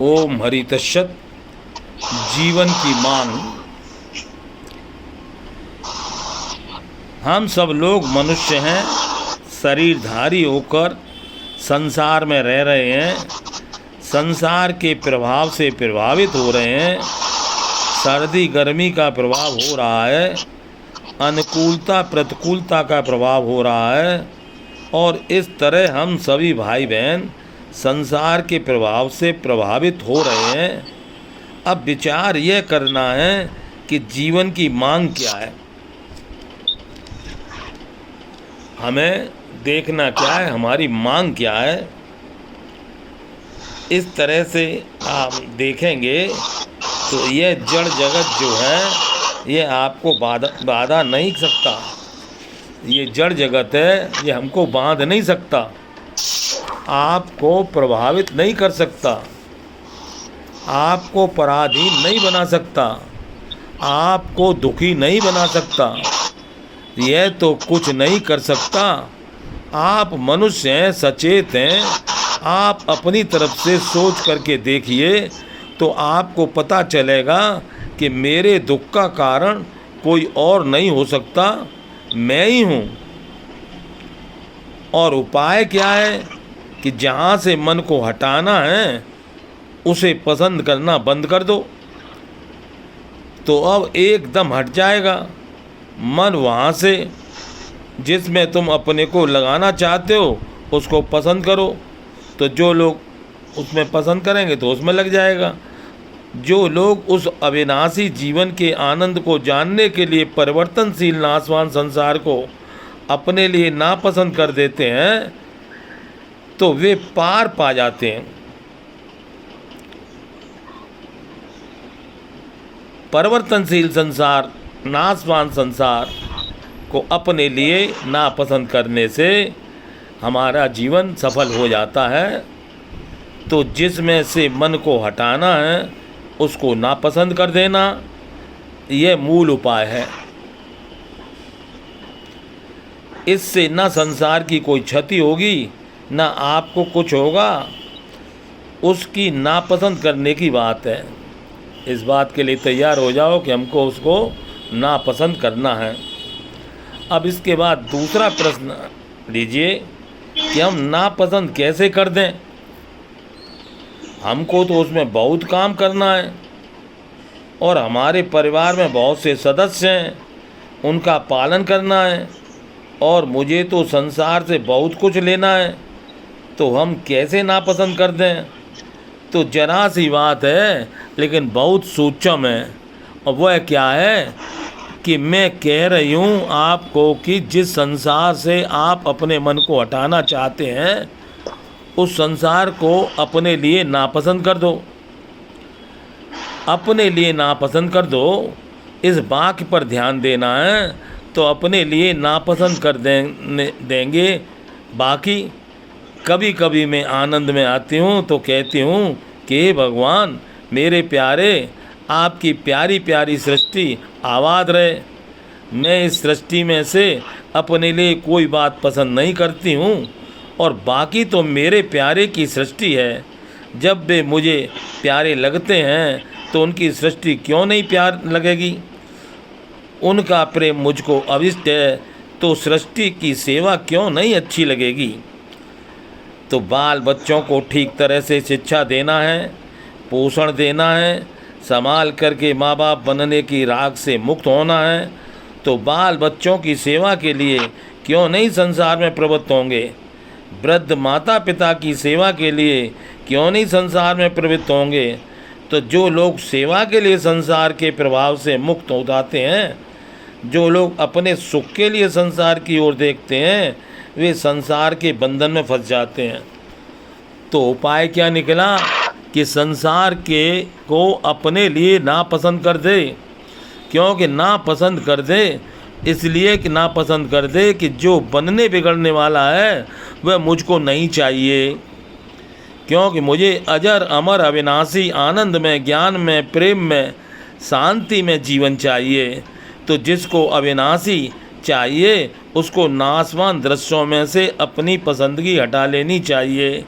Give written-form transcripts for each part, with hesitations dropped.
ओम हरितशत। जीवन की मांग। हम सब लोग मनुष्य हैं, शरीरधारी होकर संसार में रह रहे हैं। संसार के प्रभाव से प्रभावित हो रहे हैं। सर्दी गर्मी का प्रभाव हो रहा है, अनुकूलता प्रतिकूलता का प्रभाव हो रहा है, और इस तरह हम सभी भाई बहन संसार के प्रभाव से प्रभावित हो रहे हैं। अब विचार यह करना है कि जीवन की मांग क्या है। हमें देखना क्या है, हमारी मांग क्या है। इस तरह से आप देखेंगे तो यह जड़ जगत जो है ये आपको बाधा नहीं सकता। ये जड़ जगत है, ये हमको बांध नहीं सकता, आपको प्रभावित नहीं कर सकता, आपको पराधीन नहीं बना सकता, आपको दुखी नहीं बना सकता। यह तो कुछ नहीं कर सकता। आप मनुष्य हैं, सचेत हैं। आप अपनी तरफ से सोच करके देखिए तो आपको पता चलेगा कि मेरे दुख का कारण कोई और नहीं हो सकता, मैं ही हूँ। और उपाय क्या है कि जहाँ से मन को हटाना है उसे पसंद करना बंद कर दो, तो अब एकदम हट जाएगा मन वहाँ से। जिसमें तुम अपने को लगाना चाहते हो उसको पसंद करो, तो जो लोग उसमें पसंद करेंगे तो उसमें लग जाएगा। जो लोग उस अविनाशी जीवन के आनंद को जानने के लिए परिवर्तनशील नाशवान संसार को अपने लिए नापसंद कर देते हैं तो वे पार पा जाते हैं। परिवर्तनशील संसार, नाशवान संसार को अपने लिए नापसंद करने से हमारा जीवन सफल हो जाता है। तो जिसमें से मन को हटाना है उसको नापसंद कर देना, यह मूल उपाय है। इससे न संसार की कोई क्षति होगी, ना आपको कुछ होगा। उसकी नापसंद करने की बात है। इस बात के लिए तैयार हो जाओ कि हमको उसको नापसंद करना है। अब इसके बाद दूसरा प्रश्न लीजिए कि हम नापसंद कैसे कर दें। हमको तो उसमें बहुत काम करना है, और हमारे परिवार में बहुत से सदस्य हैं, उनका पालन करना है, और मुझे तो संसार से बहुत कुछ लेना है। तो हम कैसे नापसंद कर दें? तो जरा सी बात है लेकिन बहुत सूक्ष्म है। और वह क्या है कि मैं कह रही हूँ आपको कि जिस संसार से आप अपने मन को हटाना चाहते हैं उस संसार को अपने लिए नापसंद कर दो। अपने लिए नापसंद कर दो, इस वाक्य पर ध्यान देना है। तो अपने लिए नापसंद कर देंगे। बाकी कभी कभी मैं आनंद में आती हूँ तो कहती हूँ कि हे भगवान मेरे प्यारे, आपकी प्यारी प्यारी सृष्टि आबाद रहे। मैं इस सृष्टि में से अपने लिए कोई बात पसंद नहीं करती हूँ, और बाकी तो मेरे प्यारे की सृष्टि है। जब वे मुझे प्यारे लगते हैं तो उनकी सृष्टि क्यों नहीं प्यार लगेगी। उनका प्रेम मुझको अभिष्ट है तो सृष्टि की सेवा क्यों नहीं अच्छी लगेगी। तो बाल बच्चों को ठीक तरह से शिक्षा देना है, पोषण देना है, संभाल करके माँ बाप बनने की राग से मुक्त होना है। तो बाल बच्चों की सेवा के लिए क्यों नहीं संसार में प्रवृत्त होंगे। वृद्ध माता पिता की सेवा के लिए क्यों नहीं संसार में प्रवृत्त होंगे। तो जो लोग सेवा के लिए संसार के प्रभाव से मुक्त हो जाते हैं, जो लोग अपने सुख के लिए संसार की ओर देखते हैं, वे संसार के बंधन में फंस जाते हैं। तो उपाय क्या निकला कि संसार के को अपने लिए नापसंद कर दे। क्योंकि नापसंद कर दे इसलिए कि नापसंद कर दे कि जो बनने बिगड़ने वाला है वह मुझको नहीं चाहिए। क्योंकि मुझे अजर अमर अविनाशी आनंद में, ज्ञान में, प्रेम में, शांति में जीवन चाहिए। तो जिसको अविनाशी चाहिए उसको नाशवान दृश्यों में से अपनी पसंदगी हटा लेनी चाहिए।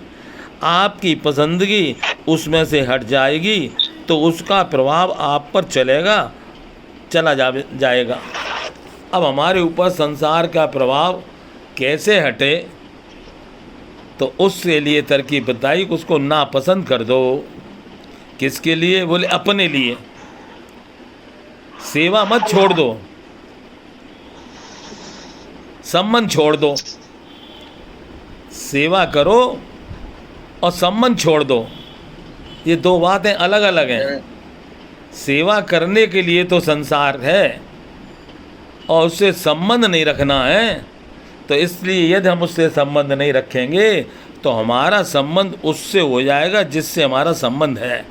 आपकी पसंदगी उसमें से हट जाएगी तो उसका प्रभाव आप पर चला जाएगा। अब हमारे ऊपर संसार का प्रभाव कैसे हटे, तो उसके लिए तरकीब बताई कि उसको नापसंद कर दो। किसके लिए? बोले अपने लिए। सेवा मत छोड़ दो, संबंध छोड़ दो। सेवा करो और संबंध छोड़ दो, ये दो बातें अलग अलग हैं। सेवा करने के लिए तो संसार है और उससे संबंध नहीं रखना है, तो इसलिए यदि हम उससे संबंध नहीं रखेंगे तो हमारा संबंध उससे हो जाएगा जिससे हमारा संबंध है।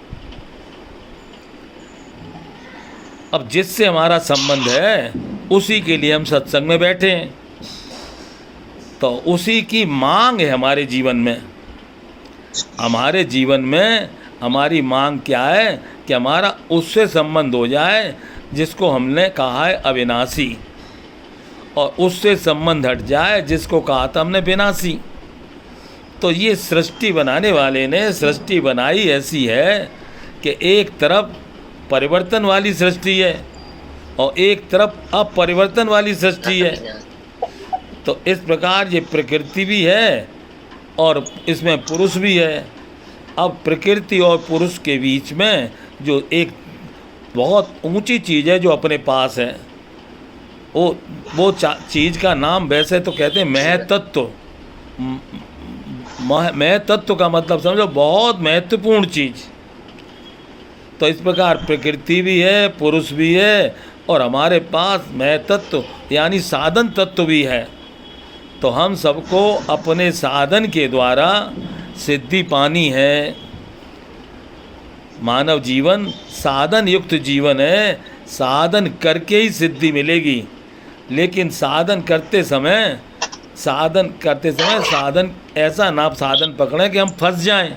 अब जिससे हमारा संबंध है उसी के लिए हम सत्संग में बैठे हैं, तो उसी की मांग है हमारे जीवन में। हमारे जीवन में हमारी मांग क्या है कि हमारा उससे संबंध हो जाए जिसको हमने कहा है अविनाशी, और उससे संबंध हट जाए जिसको कहा था हमने विनाशी। तो ये सृष्टि बनाने वाले ने सृष्टि बनाई ऐसी है कि एक तरफ परिवर्तन वाली सृष्टि है और एक तरफ अपरिवर्तन वाली सृष्टि है। तो इस प्रकार ये प्रकृति भी है और इसमें पुरुष भी है। अब प्रकृति और पुरुष के बीच में जो एक बहुत ऊंची चीज़ है जो अपने पास है, वो चीज़ का नाम वैसे तो कहते हैं महतत्व। महतत्व का मतलब समझो बहुत महत्वपूर्ण चीज़। तो इस प्रकार प्रकृति भी है, पुरुष भी है और हमारे पास महतत्व यानी साधन तत्व भी है। तो हम सबको अपने साधन के द्वारा सिद्धि पानी है। मानव जीवन साधन युक्त जीवन है, साधन करके ही सिद्धि मिलेगी। लेकिन साधन करते समय साधन ऐसा ना साधन पकड़ें कि हम फंस जाएं।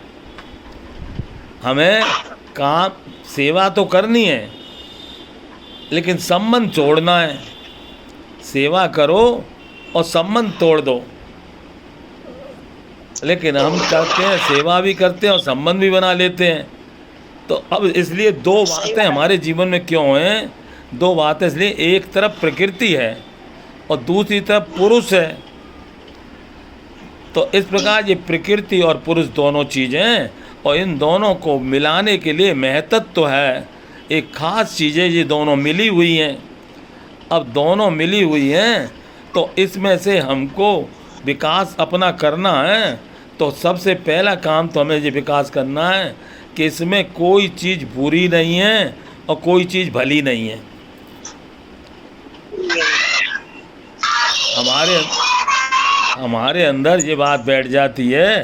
हमें काम सेवा तो करनी है लेकिन संबंध छोड़ना है। सेवा करो और संबंध तोड़ दो। लेकिन हम करते हैं, सेवा भी करते हैं और संबंध भी बना लेते हैं। तो अब इसलिए दो बातें हमारे जीवन में क्यों हैं? दो बातें इसलिए, एक तरफ प्रकृति है और दूसरी तरफ पुरुष है। तो इस प्रकार ये प्रकृति और पुरुष दोनों चीज़ें हैं और इन दोनों को मिलाने के लिए महतत्व है, एक ख़ास चीज़ें ये दोनों मिली हुई हैं। अब दोनों मिली हुई हैं तो इसमें से हमको विकास अपना करना है। तो सबसे पहला काम तो हमें ये विकास करना है कि इसमें कोई चीज़ बुरी नहीं है और कोई चीज़ भली नहीं है। हमारे अंदर ये बात बैठ जाती है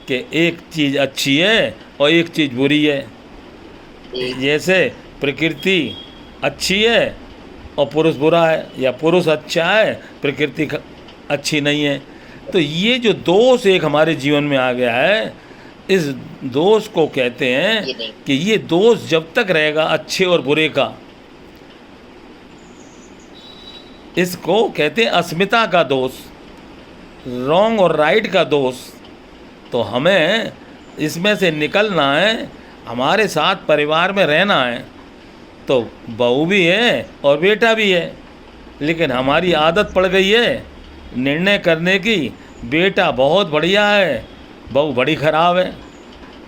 कि एक चीज़ अच्छी है और एक चीज़ बुरी है। जैसे प्रकृति अच्छी है और पुरुष बुरा है, या पुरुष अच्छा है प्रकृति अच्छी नहीं है। तो ये जो दोष एक हमारे जीवन में आ गया है, इस दोष को कहते हैं कि ये दोष जब तक रहेगा अच्छे और बुरे का, इसको कहते हैं अस्मिता का दोष, रॉन्ग और राइट का दोष। तो हमें इसमें से निकलना है, हमारे साथ परिवार में रहना है। तो बहू भी है और बेटा भी है, लेकिन हमारी आदत पड़ गई है निर्णय करने की, बेटा बहुत बढ़िया है बहू बड़ी ख़राब है,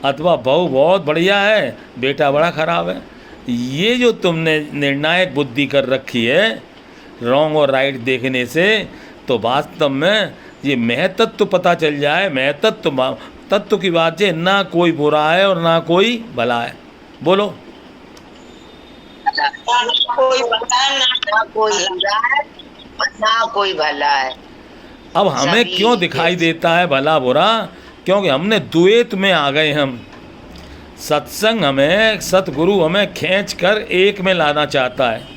अथवा बहू बहुत बढ़िया है बेटा बड़ा ख़राब है। ये जो तुमने निर्णायक बुद्धि कर रखी है रॉन्ग और राइट देखने से, तो वास्तव में ये महतत्व पता चल जाए। महतत्व तत्व की बात है, ना कोई बुरा है और ना कोई भला है। बोलो, कोई भला है ना कोई बुरा है, ना कोई भला है। अब हमें क्यों दिखाई देता है भला बुरा? क्योंकि हमने द्वैत में आ गए। हम सत्संग हमें, सतगुरु हमें खींच कर एक में लाना चाहता है।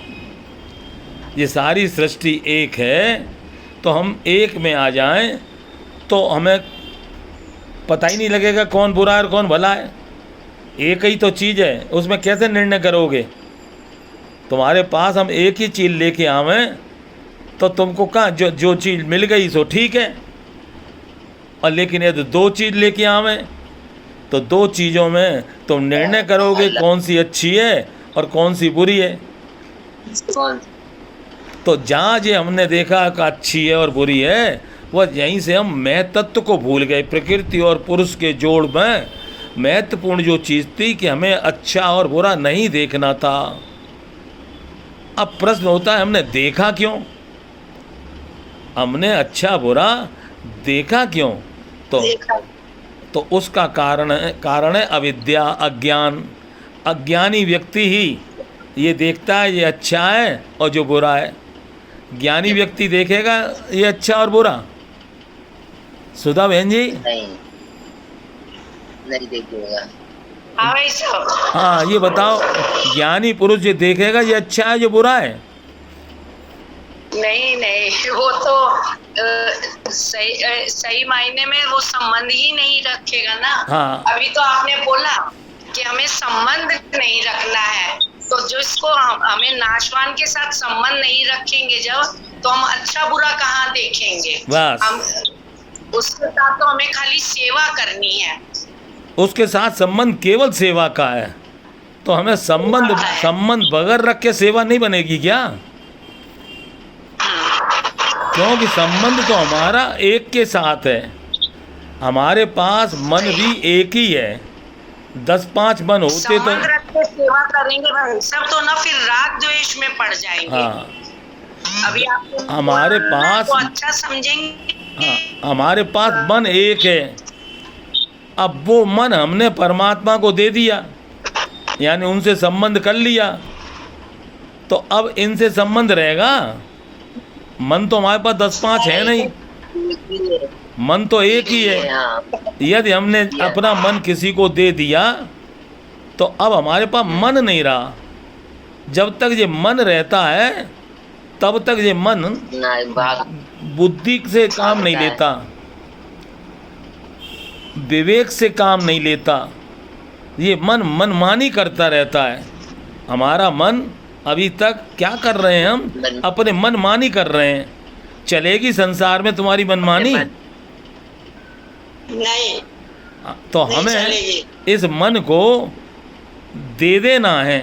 ये सारी सृष्टि एक है, तो हम एक में आ जाएं तो हमें पता ही नहीं लगेगा कौन बुरा है और कौन भला है। एक ही तो चीज़ है, उसमें कैसे निर्णय करोगे? तुम्हारे पास हम एक ही चीज़ लेके आवें तो तुमको कहाँ जो चीज़ मिल गई सो ठीक है, और लेकिन यदि दो चीज़ लेके आवें तो दो चीज़ों में तुम निर्णय करोगे कौन सी अच्छी है और कौन सी बुरी है। कौन तो जहाँ ये हमने देखा कि अच्छी है और बुरी है, वह यहीं से हम मैं तत्व को भूल गए। प्रकृति और पुरुष के जोड़ में महत्वपूर्ण जो चीज़ थी कि हमें अच्छा और बुरा नहीं देखना था। अब प्रश्न होता है हमने देखा क्यों, हमने अच्छा बुरा देखा क्यों? देखा? तो उसका कारण है अविद्या, अज्ञान। अज्ञानी व्यक्ति ही ये देखता है ये अच्छा है और जो बुरा है। ज्ञानी व्यक्ति देखेगा ये अच्छा और बुरा। सुधा बहन जी, नहीं देखिएगा। हाँ भाई साहब। हाँ ये बताओ, ज्ञानी पुरुष ये देखेगा ये अच्छा है जो बुरा है? नहीं नहीं, वो तो सही मायने में वो संबंध ही नहीं रखेगा ना। हाँ। अभी तो आपने बोला कि हमें संबंध नहीं रखना है, तो जिसको हमें नाशवान के साथ संबंध नहीं रखेंगे जब, तो हम अच्छा बुरा कहाँ देखेंगे। बस हम उसके साथ तो हमें खाली सेवा करनी है। उसके साथ संबंध केवल सेवा का है, तो हमें संबंध बगैर रख के सेवा नहीं बनेगी क्या? क्योंकि संबंध तो हमारा एक के साथ है। हमारे पास मन भी एक ही है। 10-5 मन होते तो रख के सेवा करेंगे भाई सब, तो ना फिर राग द्वेष में पड़ जाएंगे। हाँ, अभी आप हमारे पास तो अच्छा समझेंगे। हाँ, हमारे पास मन एक है। अब वो मन हमने परमात्मा को दे दिया, यानी उनसे संबंध कर लिया, तो अब इनसे संबंध रहेगा। मन तो हमारे पास 10-5 है नहीं, मन तो एक ही है। यदि हमने अपना मन किसी को दे दिया तो अब हमारे पास मन नहीं रहा। जब तक ये मन रहता है तब तक ये मन बुद्धि से काम नहीं लेता, विवेक से काम नहीं लेता। ये मनमानी करता रहता है। हमारा मन अभी तक क्या कर रहे हैं, हम अपने मनमानी कर रहे हैं। चलेगी संसार में तुम्हारी मनमानी? नहीं। तो हमें इस मन को दे देना है।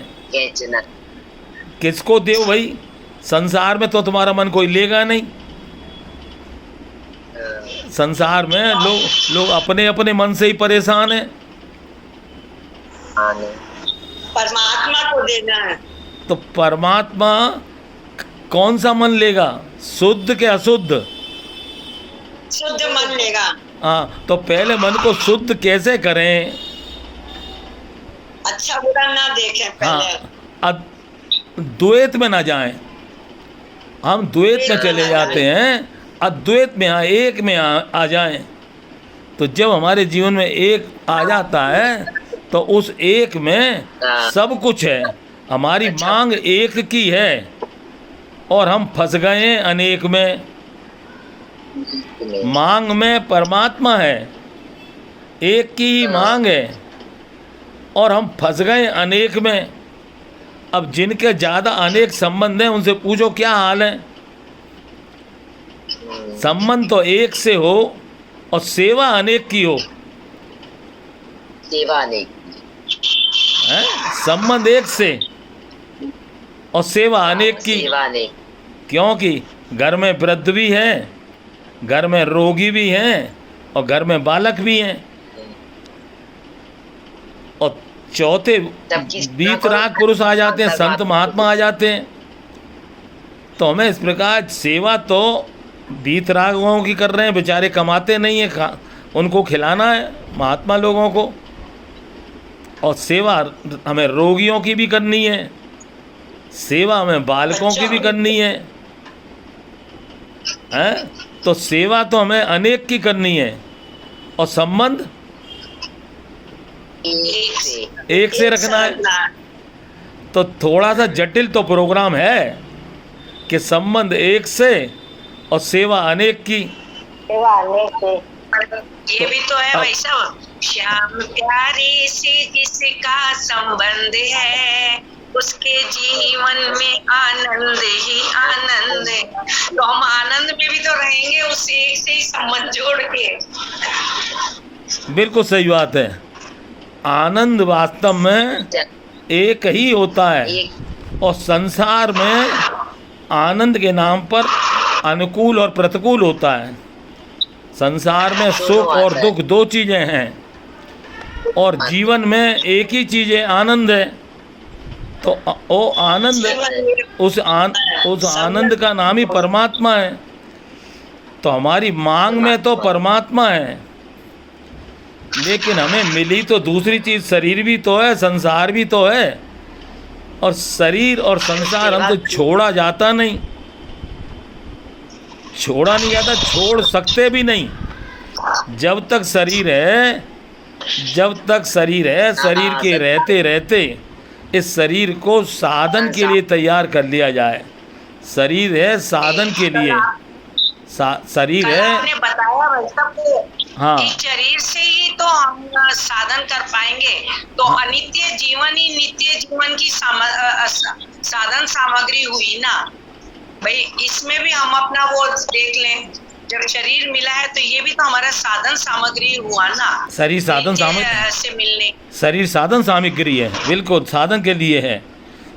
किसको दे भाई? संसार में तो तुम्हारा मन कोई लेगा नहीं। संसार में लोग अपने अपने मन से ही परेशान हैं। परमात्मा को देना है। तो परमात्मा कौन सा मन लेगा, शुद्ध के अशुद्ध? शुद्ध मन लेगा। हाँ, तो पहले मन को शुद्ध कैसे करें? अच्छा बुरा ना देखें पहले। हाँ, द्वैत में ना जाएं। हम द्वैत में चले जाते हैं, अद्वैत में एक में आ जाएं। तो जब हमारे जीवन में एक आ जाता है तो उस एक में सब कुछ है। हमारी मांग एक की है और हम फंस गए हैं अनेक में। मांग में परमात्मा है, एक की ही मांग है और हम फंस गए अनेक में। अब जिनके ज़्यादा अनेक संबंध हैं उनसे पूछो क्या हाल है। संबंध तो एक से हो और सेवा अनेक की हो। सेवा अनेक है, संबंध एक से और सेवा अनेक की। क्योंकि घर में वृद्ध भी है, घर में रोगी भी हैं और घर में बालक भी हैं, और चौथे वीतराग पुरुष आ जाते हैं, संत महात्मा आ जाते हैं। तो हमें इस प्रकार सेवा तो वीतरागों की कर रहे हैं, बेचारे कमाते नहीं है, उनको खिलाना है महात्मा लोगों को। और सेवा हमें रोगियों की भी करनी है, सेवा हमें बालकों की भी करनी है, हैं? तो सेवा तो हमें अनेक की करनी है और संबंध एक से रखना है। तो थोड़ा सा जटिल तो प्रोग्राम है कि संबंध एक से और सेवा अनेक की। सेवा अनेक से ये भी तो है भाई साहब। श्याम प्यारे से जिसका संबंध है उसके जीवन में आनंद ही आनंद है। तो हम आनंद में भी तो रहेंगे उस एक से ही संबंध जोड़ के। बिल्कुल सही बात है। आनंद वास्तव में एक ही होता है, एक और संसार में आनंद के नाम पर अनुकूल और प्रतिकूल होता है। संसार में सुख और दुख दो चीज़ें हैं, और जीवन में एक ही चीज़ है, आनंद है। तो वो आनंद, उस आनंद का नाम ही परमात्मा है। तो हमारी मांग में तो परमात्मा है, लेकिन हमें मिली तो दूसरी चीज़, शरीर भी तो है, संसार भी तो है। और शरीर और संसार हमको छोड़ा जाता नहीं, छोड़ा नहीं जाता, छोड़ सकते भी नहीं। जब तक शरीर है, जब तक शरीर है, शरीर के रहते रहते इस शरीर को साधन के लिए तैयार कर लिया जाए। शरीर है साधन के लिए, शरीर है। आपने बताया वैसा हाँ, कि शरीर से ही तो हम साधन कर पाएंगे। तो अनित्य जीवन ही नित्य जीवन की साधन सामग्री हुई ना भाई। इसमें भी हम अपना वो देख लें, जब शरीर मिला है तो ये भी तो हमारा साधन सामग्री हुआ ना। शरीर साधन सामग्री से मिलने, शरीर साधन सामग्री है, बिल्कुल साधन के लिए है।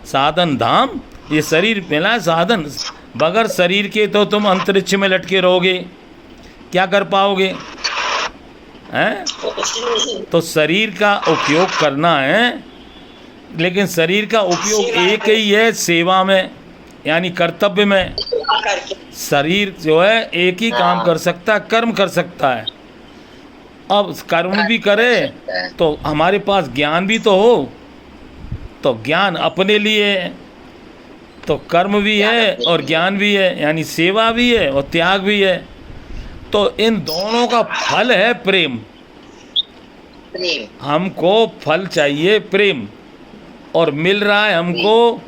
साधन धाम, ये शरीर मिला है साधन। बगैर शरीर के तो तुम अंतरिक्ष में लटके रहोगे, क्या कर पाओगे? हैं? तो शरीर का उपयोग करना है, लेकिन शरीर का उपयोग एक ही है, सेवा में, यानी कर्तव्य में। शरीर जो है एक ही काम कर सकता है, कर्म कर सकता है। अब कर्म भी करे तो हमारे पास ज्ञान भी तो हो, तो ज्ञान अपने लिए है, तो कर्म भी है और ज्ञान भी है, यानी सेवा भी है और त्याग भी है। तो इन दोनों का फल है प्रेम। प्रेम हमको फल चाहिए प्रेम, और मिल रहा है हमको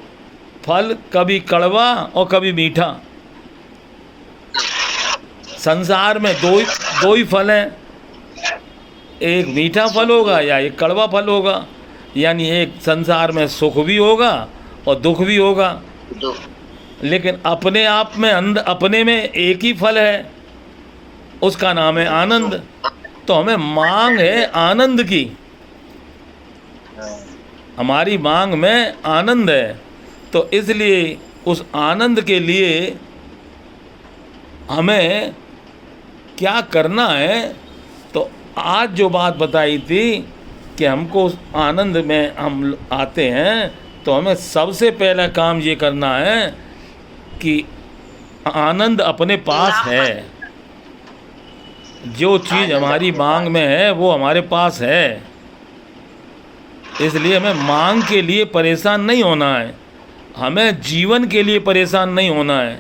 फल कभी कड़वा और कभी मीठा। संसार में दो ही फल हैं, एक मीठा फल होगा या एक कड़वा फल होगा। यानी एक संसार में सुख भी होगा और दुख भी होगा, दुख लेकिन अपने आप में अपने में एक ही फल है, उसका नाम है आनंद। तो हमें मांग है आनंद की, हमारी मांग में आनंद है। तो इसलिए उस आनंद के लिए हमें क्या करना है? तो आज जो बात बताई थी कि हमको उस आनंद में हम आते हैं, तो हमें सबसे पहला काम ये करना है कि आनंद अपने पास है। जो चीज़ हमारी मांग में है वो हमारे पास है, इसलिए हमें मांग के लिए परेशान नहीं होना है, हमें जीवन के लिए परेशान नहीं होना है।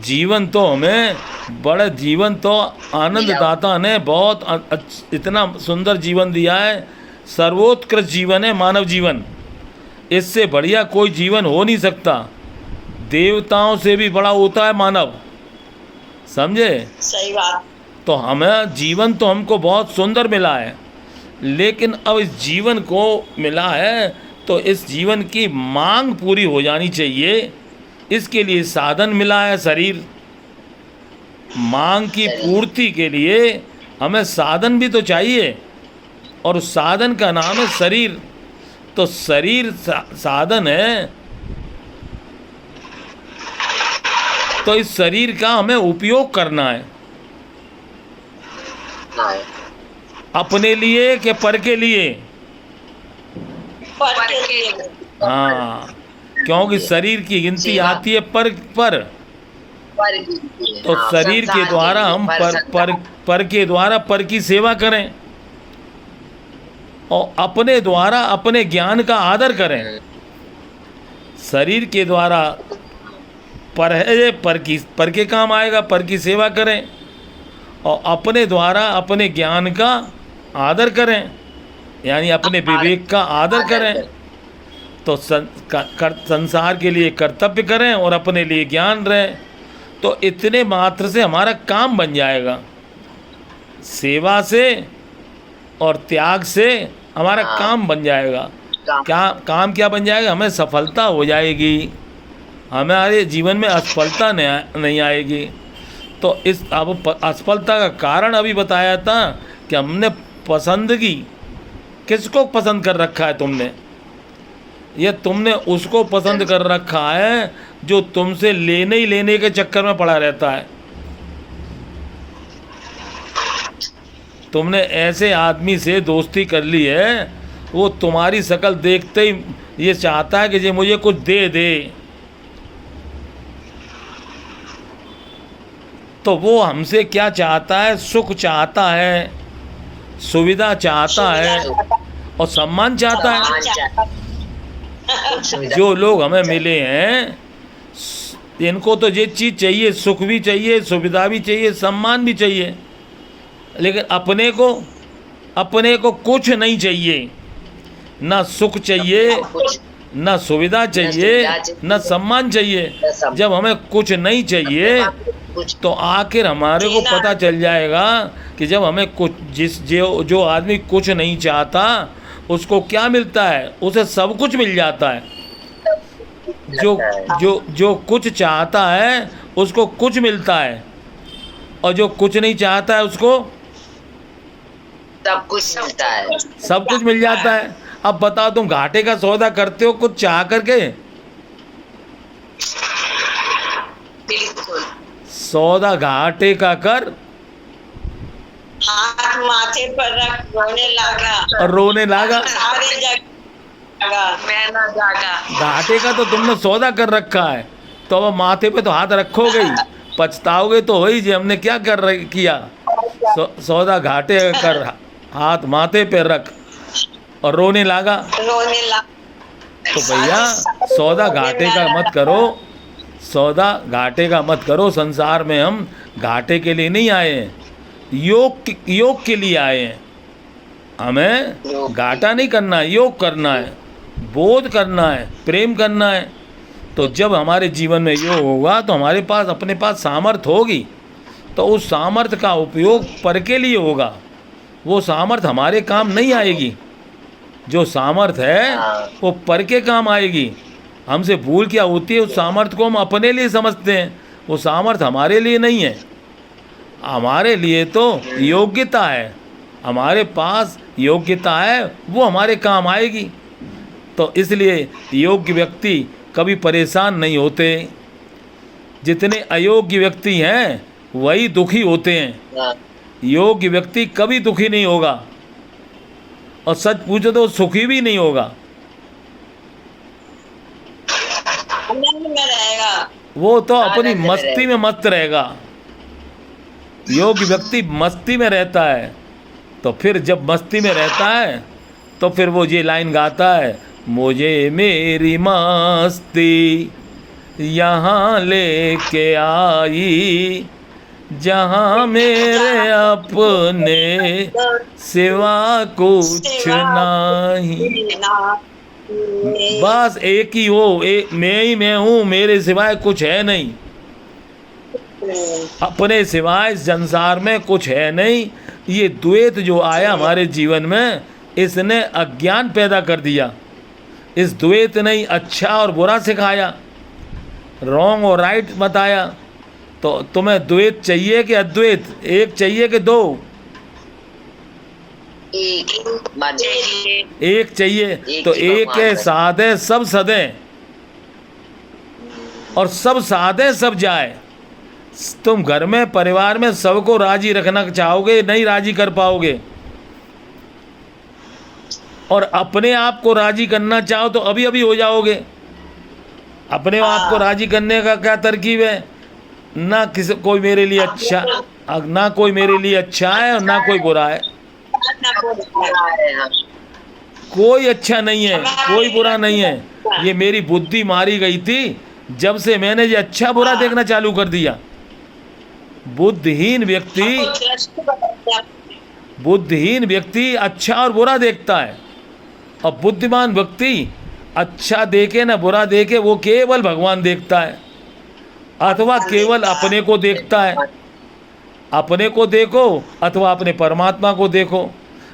जीवन तो हमें बड़ा, जीवन तो आनंददाता ने बहुत इतना सुंदर जीवन दिया है, सर्वोत्कृष्ट जीवन है मानव जीवन। इससे बढ़िया कोई जीवन हो नहीं सकता, देवताओं से भी बड़ा होता है मानव, समझे? सही बात। तो हमें जीवन तो हमको बहुत सुंदर मिला है, लेकिन अब इस जीवन को मिला है तो इस जीवन की मांग पूरी हो जानी चाहिए। इसके लिए साधन मिला है शरीर, मांग की पूर्ति के लिए हमें साधन भी तो चाहिए, और उस साधन का नाम है शरीर। तो शरीर साधन है, तो इस शरीर का हमें उपयोग करना है, अपने लिए कि पर के लिए? हाँ, क्योंकि शरीर की गिनती आती है पर। तो शरीर के द्वारा हम पर के द्वारा पर की सेवा करें, और अपने द्वारा अपने ज्ञान का आदर करें। शरीर के द्वारा पर है, पर के काम आएगा, पर की सेवा करें, और अपने द्वारा अपने ज्ञान का आदर करें, यानी अपने विवेक का आदर करें। तो संसार के लिए कर्तव्य करें और अपने लिए ज्ञान रहे, तो इतने मात्र से हमारा काम बन जाएगा। सेवा से और त्याग से हमारा काम बन जाएगा। काम क्या बन जाएगा? हमें सफलता हो जाएगी, हमारे जीवन में असफलता नहीं आएगी। तो इस अब असफलता का कारण अभी बताया था कि हमने पसंदगी किसको पसंद कर रखा है तुमने? ये तुमने उसको पसंद कर रखा है जो तुमसे लेने ही लेने के चक्कर में पड़ा रहता है। तुमने ऐसे आदमी से दोस्ती कर ली है, वो तुम्हारी शक्ल देखते ही ये चाहता है कि ये मुझे कुछ दे दे। तो वो हमसे क्या चाहता है? सुख चाहता है, सुविधा चाहता है और सम्मान चाहता है। जो लोग हमें मिले हैं इनको तो ये चीज़ चाहिए, सुख भी चाहिए, सुविधा भी चाहिए, सम्मान भी चाहिए, लेकिन अपने को कुछ नहीं चाहिए। ना सुख चाहिए, ना सुविधा चाहिए, ना सम्मान चाहिए। जब हमें कुछ नहीं चाहिए तो आखिर हमारे को पता चल जाएगा कि जब हमें कुछ जो आदमी कुछ नहीं चाहता उसको क्या मिलता है? उसे सब कुछ मिल जाता है। जो कुछ चाहता है उसको कुछ मिलता है, और जो कुछ नहीं चाहता है उसको सब कुछ मिलता है, सब कुछ मिल जाता है। अब बताओ, तुम घाटे का सौदा करते हो कुछ चाह करके? बिल्कुल। सौदा घाटे का कर, हाथ माथे पर रख रोने लगा और रोने लगा। सारे जगह मैं ना जागा। घाटे का तो तुमने सौदा कर रखा है, तो अब माथे पे तो हाथ रखोगे ही, पछताओगे तो वही जी हमने क्या किया। सौदा घाटे का कर, हाथ माथे पे रख और रोने लगा। रोने लगा। तो भैया सौदा घाटे का मत करो, सौदा घाटे का मत करो। संसार में हम घाटे के लिए नहीं आए हैं, योग के लिए आए हैं। हमें घाटा नहीं करना है, योग करना है, बोध करना है, प्रेम करना है। तो जब हमारे जीवन में योग होगा तो हमारे पास अपने पास सामर्थ्य होगी, तो उस सामर्थ्य का उपयोग पर के लिए होगा। वो सामर्थ्य हमारे काम नहीं आएगी। जो सामर्थ्य है वो पर के काम आएगी। हमसे भूल क्या होती है, उस सामर्थ्य को हम अपने लिए समझते हैं। वो सामर्थ्य हमारे लिए नहीं है, हमारे लिए तो योग्यता है। हमारे पास योग्यता है, वो हमारे काम आएगी। तो इसलिए योग्य व्यक्ति कभी परेशान नहीं होते। जितने अयोग्य व्यक्ति हैं वही दुखी होते हैं। योग्य व्यक्ति कभी दुखी नहीं होगा, और सच पूछो तो सुखी भी नहीं होगा। आनंद में रहेगा। वो तो अपनी मस्ती में मस्त रहेगा। योग्य व्यक्ति मस्ती में रहता है। तो फिर जब मस्ती में रहता है तो फिर वो ये लाइन गाता है, मुझे मेरी मस्ती यहाँ लेके आई, जहाँ मेरे अपने सिवा कुछ नहीं। बस एक ही हो, मैं ही मैं हूँ, मेरे सिवाय कुछ है नहीं। अपने सिवाय इस संसार में कुछ है नहीं। ये द्वैत जो आया हमारे जीवन में, इसने अज्ञान पैदा कर दिया। इस द्वैत ने ही अच्छा और बुरा सिखाया, रॉन्ग और राइट बताया। तो तुम्हें द्वैत चाहिए कि अद्वैत? एक चाहिए कि दो? एक चाहिए। तो एक है साधे सब सदे, और सब साधे सब जाए। तुम घर में परिवार में सबको राजी रखना चाहोगे, नहीं राजी कर पाओगे। और अपने आप को राजी करना चाहो तो अभी अभी हो जाओगे। अपने आप को राजी करने का क्या तरकीब है? ना किसी कोई मेरे लिए अच्छा, ना कोई मेरे लिए अच्छा है और ना कोई बुरा है। कोई अच्छा नहीं है, कोई बुरा नहीं है। ये मेरी बुद्धि मारी गई थी जब से मैंने ये अच्छा बुरा देखना चालू कर दिया। बुद्धिहीन व्यक्ति अच्छा और बुरा देखता है, और बुद्धिमान व्यक्ति अच्छा देखे ना बुरा देखे, वो केवल भगवान देखता है, अथवा केवल अपने को देखता है। अपने को देखो अथवा अपने परमात्मा को देखो।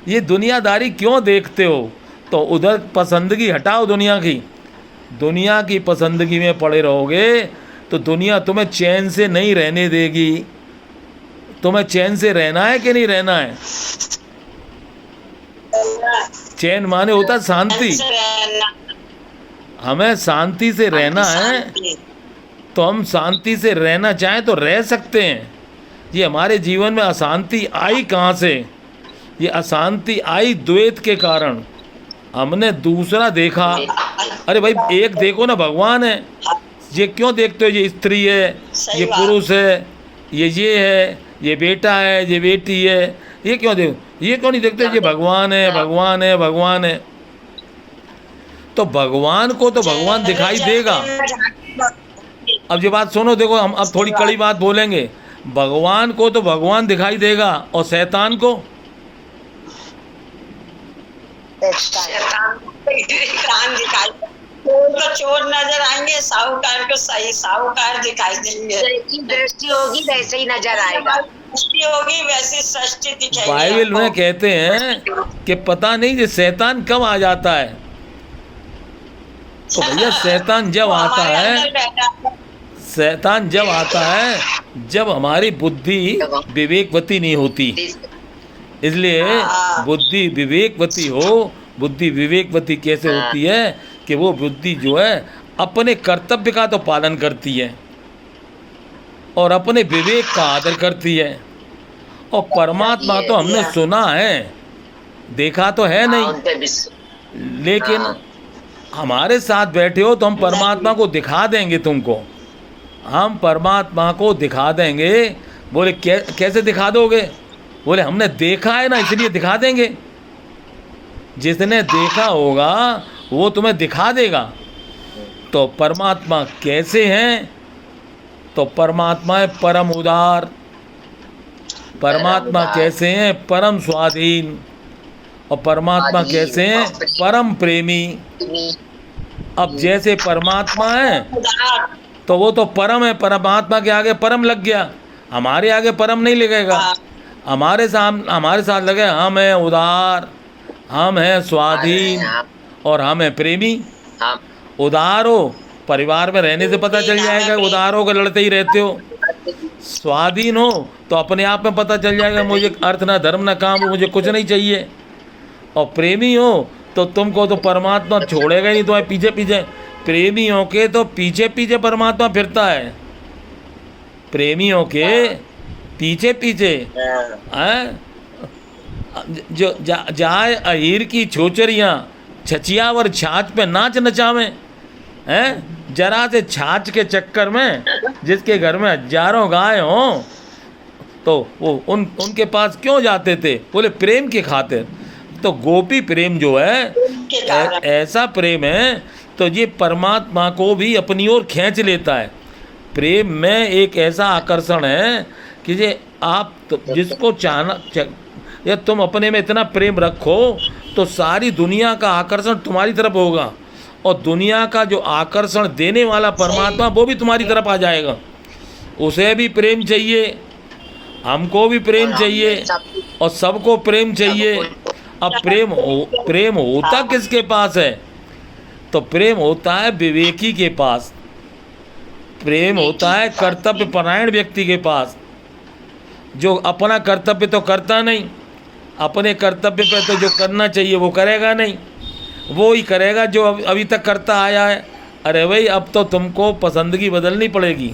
ये दुनियादारी क्यों देखते हो? तो उधर पसंदगी हटाओ दुनिया की पसंदगी में पड़े रहोगे तो दुनिया तुम्हें चैन से नहीं रहने देगी। तुम्हें चैन से रहना है कि नहीं रहना है? चैन माने होता है शांति। से रहना, हमें शांति से रहना है, शांति। तो हम शांति से रहना चाहें तो रह सकते हैं। ये हमारे जीवन में अशांति आई कहाँ से? ये अशांति आई द्वैत के कारण। हमने दूसरा देखा। अरे भाई एक देखो ना, भगवान है, ये क्यों देखते हो? ये स्त्री है, सही ये बात। पुरुष है, ये है, ये बेटा है, ये बेटी है, ये क्यों देखो? ये क्यों नहीं देखते? ये भगवान है, भगवान है, भगवान है। तो भगवान को तो भगवान दिखाई देगा। अब ये बात सुनो, देखो हम अब थोड़ी कड़ी बात बोलेंगे। भगवान को तो भगवान दिखाई देगा, और शैतान को? शैतान कान दिखाई, चोर को चोर नजर आएंगे, साहूकार को सही साहूकार दिखाई देंगे। जैसी दृष्टि होगी वैसे ही नजर आएगा। सृष्टि होगी वैसी सृष्टि दिखाएगी बाइबल में आपको। कहते हैं कि पता नहीं ये शैतान कब आ जाता है। तो भैया शैतान जब वो आता हमारे है, अंदर बैठा है। शैतान जब आता है जब हमारी बुद्धि विवेकवती नहीं होती। इसलिए बुद्धि विवेकवती हो। बुद्धि विवेकवती कैसे होती है? कि वो बुद्धि जो है अपने कर्तव्य का तो पालन करती है और अपने विवेक का आदर करती है। और परमात्मा तो हमने सुना है, देखा तो है नहीं, लेकिन हमारे साथ बैठे हो तो हम परमात्मा को दिखा देंगे तुमको। हम परमात्मा को दिखा देंगे। बोले कैसे दिखा दोगे? बोले हमने देखा है ना, इसलिए दिखा देंगे। जिसने देखा होगा वो तुम्हें दिखा देगा। तो परमात्मा कैसे हैं? तो परमात्मा है परम उदार। परमात्मा कैसे हैं? परम स्वाधीन। और परमात्मा कैसे हैं? परम प्रेमी। अब जैसे परमात्मा है तो वो तो परम है, परमात्मा के आगे परम लग गया, हमारे आगे परम नहीं लगेगा। हमारे साथ लगे हम हैं उदार, हम हैं स्वाधीन, और हम हैं प्रेमी। उदार हो, परिवार में रहने से पता चल जाएगा उदार हो के लड़ते ही रहते हो। स्वाधीन हो तो अपने आप में पता चल जाएगा मुझे अर्थ ना धर्म ना काम, मुझे कुछ नहीं चाहिए। और प्रेमी हो तो तुमको तो परमात्मा छोड़ेगा ही नहीं, तुम्हारे पीछे पीछे। प्रेमियों के तो पीछे पीछे परमात्मा फिरता है। प्रेमियों के पीछे पीछे हैं। जो जाए अहीर की छोचरियाँ, छचियावर छाछ पे नाच नचावें हैं। जरा से छाछ के चक्कर में जिसके घर में हजारों गाय हों तो वो उनके पास क्यों जाते थे? बोले प्रेम के खातिर। तो गोपी प्रेम जो है ऐसा प्रेम है, तो ये परमात्मा को भी अपनी ओर खींच लेता है। प्रेम में एक ऐसा आकर्षण है कि ये आप तो जिसको चाहना या तुम अपने में इतना प्रेम रखो तो सारी दुनिया का आकर्षण तुम्हारी तरफ होगा, और दुनिया का जो आकर्षण देने वाला परमात्मा वो भी तुम्हारी तरफ आ जाएगा। उसे भी प्रेम चाहिए, हमको भी प्रेम चाहिए, और सबको प्रेम चाहिए। अब प्रेम होता किसके पास है? तो प्रेम होता है विवेकी के पास। प्रेम होता है कर्तव्य परायण व्यक्ति के पास, जो अपना कर्तव्य तो करता नहीं, अपने कर्तव्य पे तो जो करना चाहिए वो करेगा नहीं, वो ही करेगा जो अभी तक करता आया है। अरे भाई अब तो तुमको पसंदगी बदलनी पड़ेगी।